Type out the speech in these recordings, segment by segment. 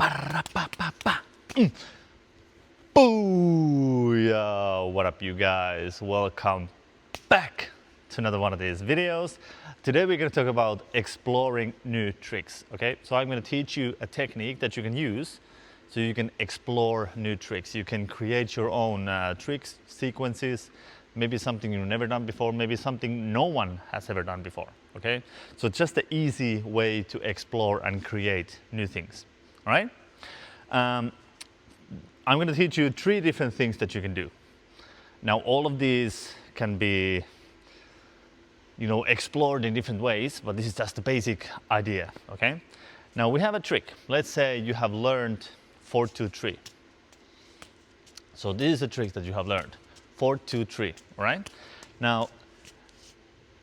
Ba-ra-ba-ba-ba. Booyah! What up, you guys? Welcome back to another one of these videos. Today we're going to talk about exploring new tricks. Okay, so I'm going to teach you a technique that you can use so you can explore new tricks. You can create your own tricks, sequences, maybe something you've never done before, maybe something no one has ever done before. Okay, so it's just an easy way to explore and create new things. All right. I'm going to teach you 3 different things that you can do. Now, all of these can be, explored in different ways, but this is just the basic idea. Okay. Now we have a trick. Let's say you have learned 4-2-3. So this is a trick that you have learned, 4-2-3. All right. Now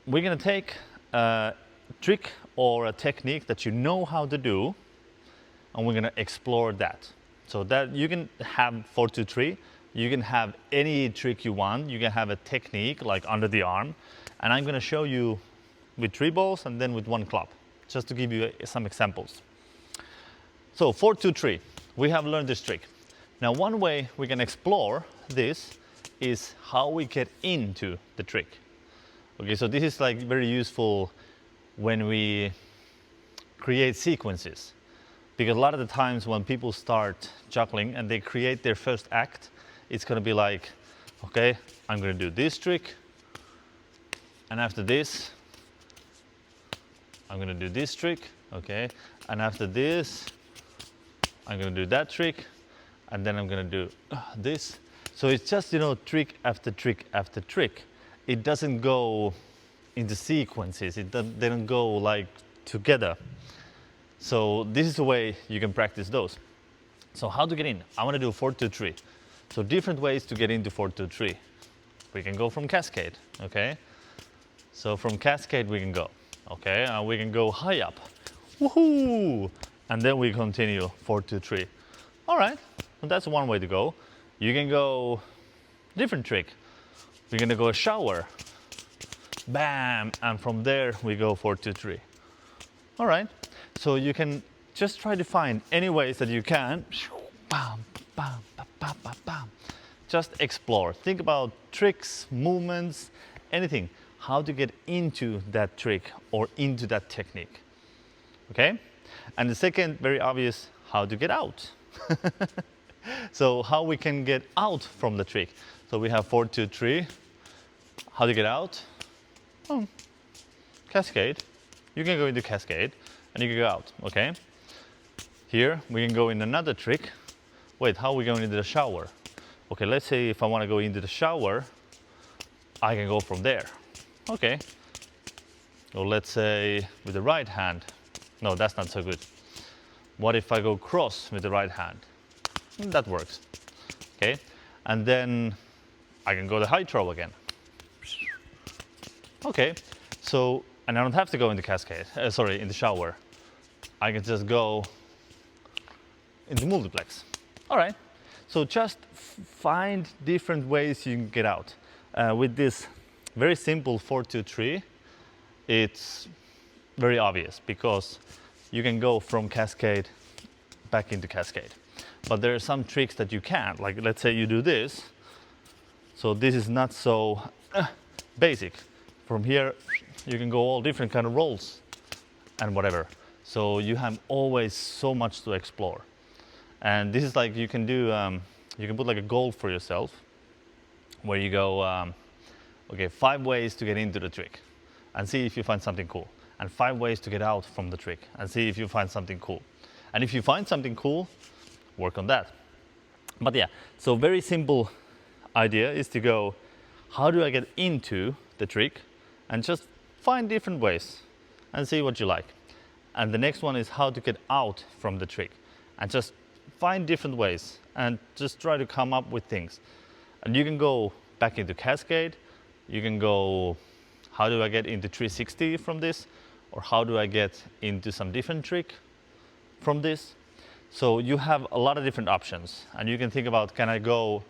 we're going to take a trick or a technique that you know how to do, and we're going to explore that. So that you can have 4-2-3, you can have any trick you want, you can have a technique like under the arm, and I'm going to show you with 3 balls and then with 1 club, just to give you some examples. So 4-2-3, we have learned this trick. Now one way we can explore this is how we get into the trick. Okay, so this is like very useful when we create sequences. Because a lot of the times when people start juggling and they create their first act, it's going to be like, okay, I'm going to do this trick, and after this, I'm going to do this trick, okay, and after this, I'm going to do that trick, and then I'm going to do this. So it's just, trick after trick after trick. It doesn't go into sequences. They don't go like together. So this is the way you can practice those. So how to get in? I want to do 4-2-3. So different ways to get into 4-2-3. We can go from cascade, okay? So from cascade we can go, okay? And we can go high up, woohoo! And then we continue 4-2-3. All right, well, that's one way to go. You can go different trick. We're gonna go a shower, bam, and from there we go 4-2-3. All right. So you can just try to find any ways that you can. Bam, bam, bam, bam, bam, bam. Just explore. Think about tricks, movements, anything. How to get into that trick or into that technique. Okay? And the second, very obvious, how to get out. So how we can get out from the trick. So we have 4-2-3. How to get out? Cascade. You can go into cascade. And you can go out, okay? Here, we can go in another trick. Wait, how are we going into the shower? Okay, let's say if I want to go into the shower, I can go from there. Okay. Or let's say with the right hand. No, that's not so good. What if I go cross with the right hand? That works. Okay. And then I can go the high throw again. Okay. So, and I don't have to go in the cascade, in the shower. I can just go into multiplex. All right, so just find different ways you can get out. With this very simple 4-2-3, it's very obvious because you can go from cascade back into cascade. But there are some tricks that you can't, like let's say you do this. So this is not so basic. From here, you can go all different kind of rolls and whatever. So you have always so much to explore. And this is like you can do, you can put like a goal for yourself where you go, okay, 5 ways to get into the trick and see if you find something cool. And 5 ways to get out from the trick and see if you find something cool. And if you find something cool, work on that. But yeah, so very simple idea is to go, how do I get into the trick? And just find different ways and see what you like. And the next one is how to get out from the trick. And just find different ways and just try to come up with things. And you can go back into cascade. You can go, how do I get into 360 from this? Or how do I get into some different trick from this? So you have a lot of different options. And you can think about, can I go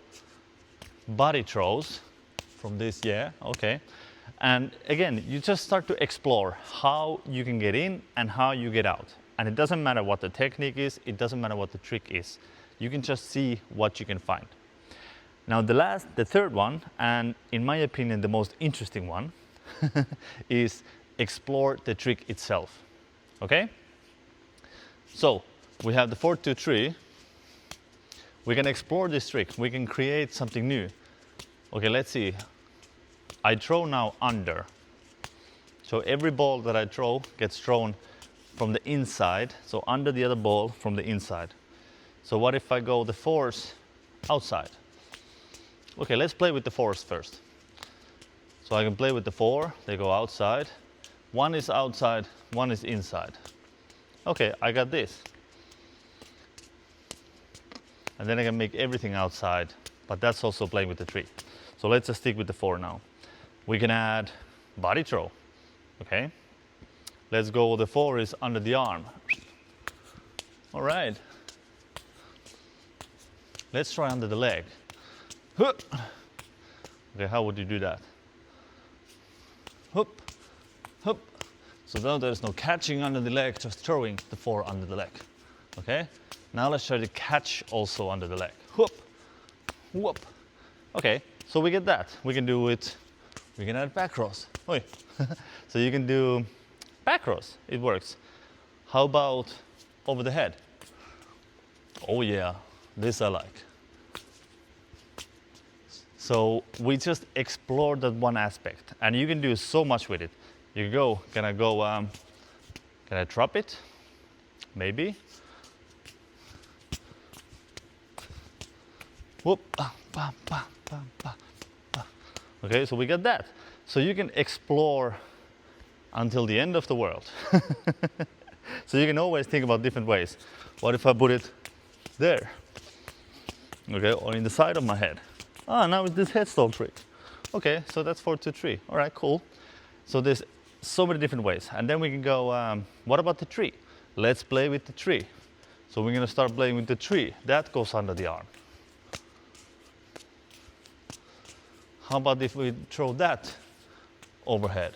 body throws from this? Yeah, okay. And again, you just start to explore how you can get in and how you get out. And it doesn't matter what the technique is, it doesn't matter what the trick is. You can just see what you can find. Now the third one, and in my opinion the most interesting one, is explore the trick itself. Okay? So we have the 4-2-3. We can explore this trick. We can create something new. Okay, let's see. I throw now under. So every ball that I throw gets thrown from the inside, so under the other ball from the inside. So what if I go the fours outside? Okay, let's play with the fours first. So I can play with the 4, they go outside. One is outside, one is inside. Okay, I got this. And then I can make everything outside, but that's also playing with the 3. So let's just stick with the 4 now. We can add body throw. Okay, let's go. The 4 is under the arm. All right. Let's try under the leg. Okay, how would you do that? Hup, hup. So now there's no catching under the leg, just throwing the 4 under the leg. Okay, now let's try to catch also under the leg. Whoop, whoop. Okay, so we get that. We can do it. We can add back cross. Oi. So you can do back cross. It works. How about over the head? Oh yeah, this I like. So we just explored that one aspect, and you can do so much with it. You go, can I drop it? Maybe. Whoop, bam, bam, bam, bam. Okay, so we got that. So you can explore until the end of the world. So you can always think about different ways. What if I put it there? Okay, or in the side of my head. Ah, now it's this headstall trick. Okay, so that's 4-2-3. All right, cool. So there's so many different ways. And then we can go, what about the 3? Let's play with the 3. So we're gonna start playing with the 3. That goes under the arm. How about if we throw that overhead?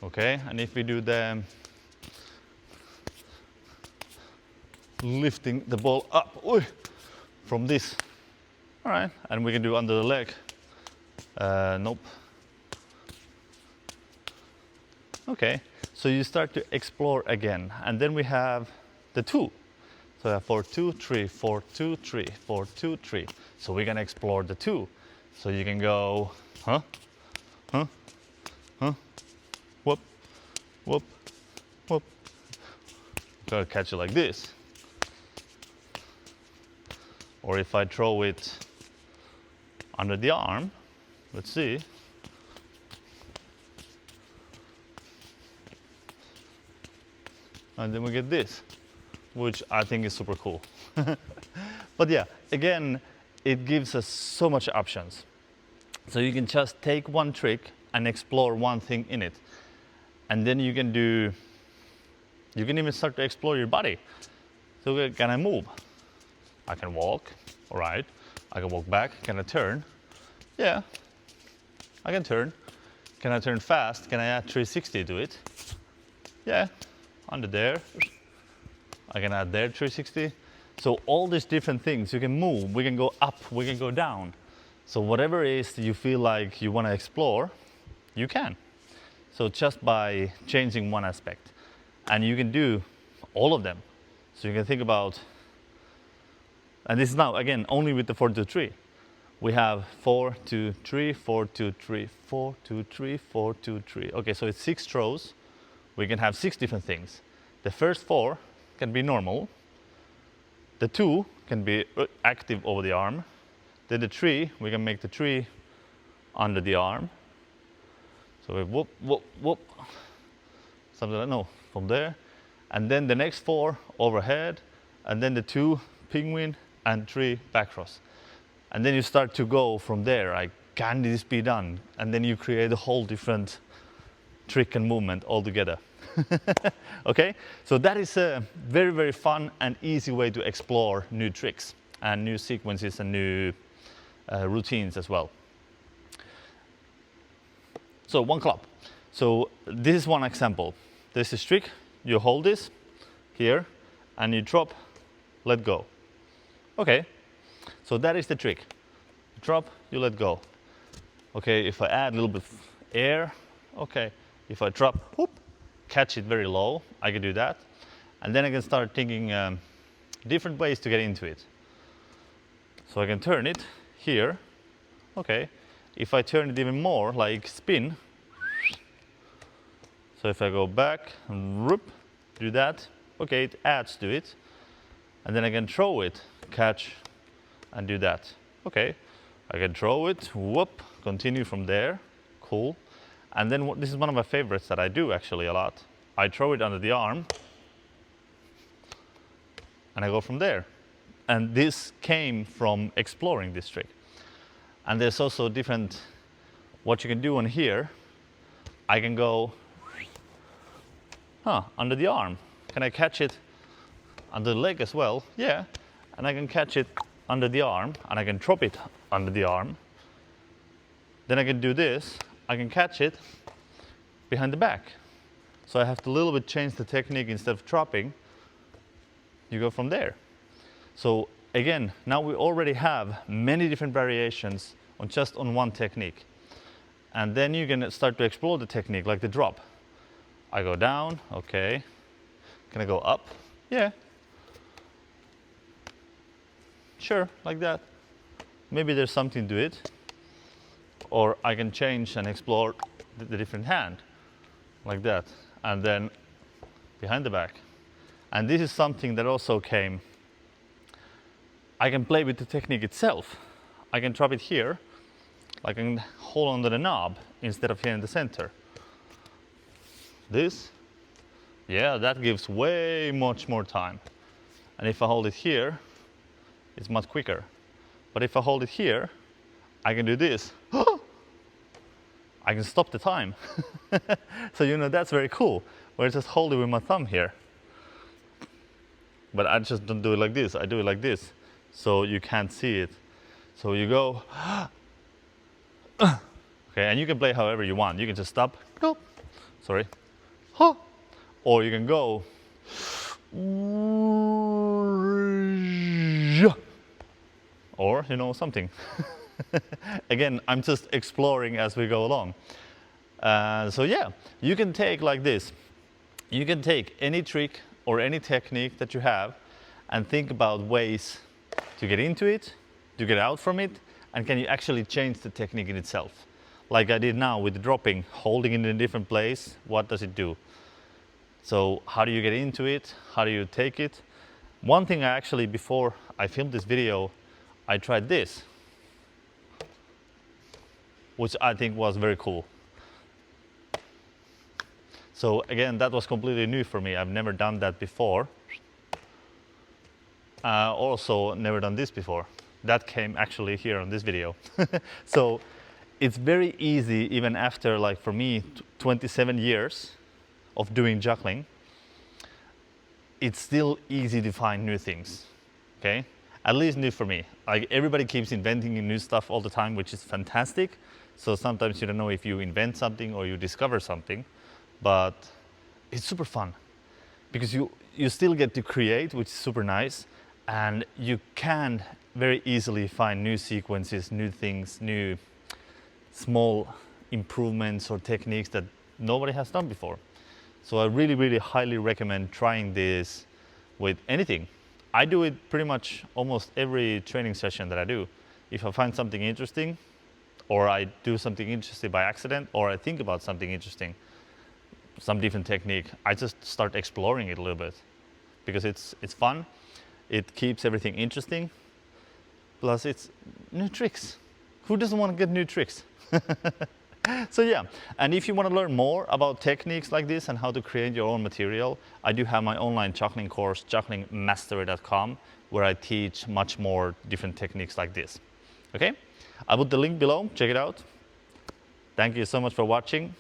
Okay, and if we do the lifting the ball up from this. All right, and we can do under the leg. Nope. Okay, so you start to explore again, and then we have the 2. So we have 4-2-3, 4-2-3, 4-2-3. So we're gonna explore the 2. So you can go, huh, huh, huh, whoop, whoop, whoop. Gotta catch it like this. Or if I throw it under the arm, let's see. And then we get this, which I think is super cool. But yeah, again, it gives us so much options. So you can just take one trick and explore one thing in it. And then you can even start to explore your body. So can I move? I can walk, all right. I can walk back, can I turn? Yeah, I can turn. Can I turn fast? Can I add 360 to it? Yeah, under there. I can add there 360. So all these different things, you can move, we can go up, we can go down. So whatever it is you feel like you want to explore, you can. So just by changing one aspect. And you can do all of them. So you can think about, and this is now, again, only with the 4-2-3. We have 4-2-3, 4-2-3, 4-2-3, 4-2-3. Okay, so it's 6 throws. We can have 6 different things. The first 4 can be normal. The 2 can be active over the arm. Then the 3, we can make the 3 under the arm. So we whoop, whoop, whoop. Something like, no, from there. And then the next 4 overhead. And then the 2 penguin and 3 back cross. And then you start to go from there, like, can this be done? And then you create a whole different trick and movement altogether. Okay, so that is a very, very fun and easy way to explore new tricks and new sequences and new routines as well. So one club. So this is one example. There's this trick. You hold this here and you drop, let go. Okay, so that is the trick. Drop, you let go. Okay, if I add a little bit of air, okay. If I drop, whoop, catch it very low, I can do that. And then I can start thinking different ways to get into it. So I can turn it here, okay. If I turn it even more, like spin, so if I go back and whoop, do that, okay, it adds to it. And then I can throw it, catch, and do that. Okay, I can throw it, whoop, continue from there, cool. And then this is one of my favorites that I do actually a lot. I throw it under the arm, and I go from there. And this came from exploring this trick. And there's also different, what you can do on here. I can go, under the arm. Can I catch it under the leg as well? Yeah, and I can catch it under the arm, and I can drop it under the arm. Then I can do this, I can catch it behind the back. So I have to a little bit change the technique. Instead of dropping, you go from there. So again, now we already have many different variations on just on one technique. And then you can start to explore the technique, like the drop. I go down, okay. Can I go up? Yeah. Sure, like that. Maybe there's something to it. Or I can change and explore the different hand, like that. And then behind the back. And this is something that also came. I can play with the technique itself. I can drop it here, like I can hold onto the knob instead of here in the center. This, yeah, that gives way much more time. And if I hold it here, it's much quicker. But if I hold it here, I can do this. I can stop the time. So you know, that's very cool. Where I just hold it with my thumb here. But I just don't do it like this, I do it like this. So you can't see it. So you go, okay, and you can play however you want. You can just stop, go, sorry, or you can go, or you know, something. Again, I'm just exploring as we go along. So yeah, you can take like this. You can take any trick or any technique that you have and think about ways to get into it, to get out from it, and can you actually change the technique in itself? Like I did now with the dropping, holding it in a different place, what does it do? So how do you get into it? How do you take it? One thing I actually, before I filmed this video, I tried this, which I think was very cool. So again, that was completely new for me. I've never done that before. Also never done this before. That came actually here on this video. So it's very easy, even after, like for me, 27 years of doing juggling, it's still easy to find new things, okay? At least new for me. Like everybody keeps inventing new stuff all the time, which is fantastic. So sometimes you don't know if you invent something or you discover something, but it's super fun because you still get to create, which is super nice, and you can very easily find new sequences, new things, new small improvements or techniques that nobody has done before. So I really, really highly recommend trying this with anything. I do it pretty much almost every training session that I do. If I find something interesting, or I do something interesting by accident, or I think about something interesting, some different technique, I just start exploring it a little bit because it's fun. It keeps everything interesting. Plus it's new tricks. Who doesn't want to get new tricks? So yeah, and if you want to learn more about techniques like this and how to create your own material, I do have my online juggling course, jugglingmastery.com, where I teach much more different techniques like this. Okay, I'll put the link below, check it out. Thank you so much for watching.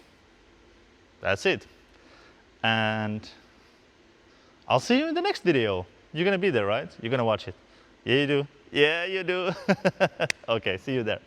That's it. And I'll see you in the next video. You're gonna be there, right? You're gonna watch it. Yeah, you do. Yeah, you do. Okay, see you there.